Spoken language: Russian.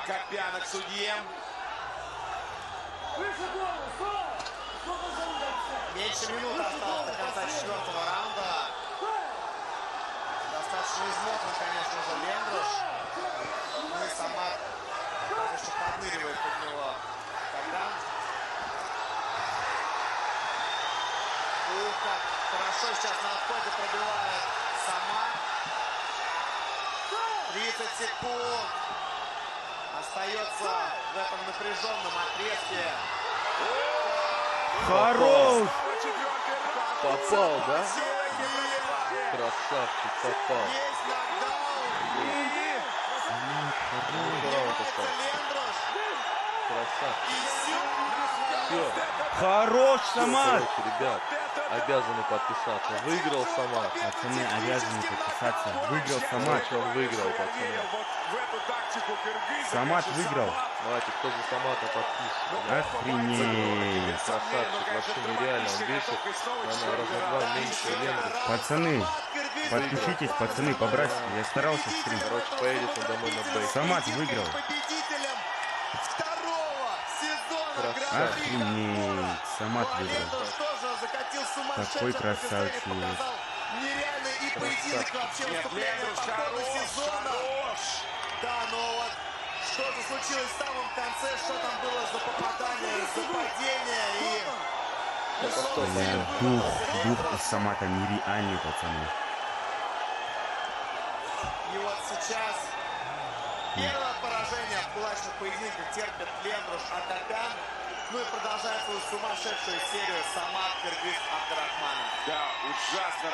Акопяна к судье. Меньше минуты осталось до конца 4-го раунда. Достаточно измотан, конечно же, Лендруш. Ну и сама даже что подныривает под него Кокан. Ух, как хорошо сейчас на отходе пробивает сама. 30 секунд. Остается в этом напряженном отрезке. Хорош! Попал, да? Красавчик, попал. Есть нокдаун. Красавчик. Все. Хорош, Самат! Короче, ребят, обязаны подписаться. Выиграл Самат. Пацаны, обязаны подписаться. Выиграл Самат. Короче, он выиграл, пацаны. Самат выиграл. Давайте, кто за Самата подписывается. Охренеть. Красавчик, вообще нереально. Он весит, наверное, раза два меньше Лендруша. Пацаны, подпишитесь, пацаны, по-братски. Я старался стрим. Короче, поедет он домой на бейс. Самат выиграл. Победителем второго сезона Гран-при. Охренеть. Самат выиграл. Лендруш тоже закатил сумасшедшее Какой красавчик. показал нереальный и поединок вообще выступление по ходу сезона. Да, но вот что же случилось в самом конце, что там было за попадание, за падение и... Дух из Самата нереальный, пацаны. И вот сейчас первое поражение в кулачных поединках терпит Лендруш Акопян. Ну и продолжает свою сумасшедшую серию Самат Кыргыз Абдрахманов. Да, ужасно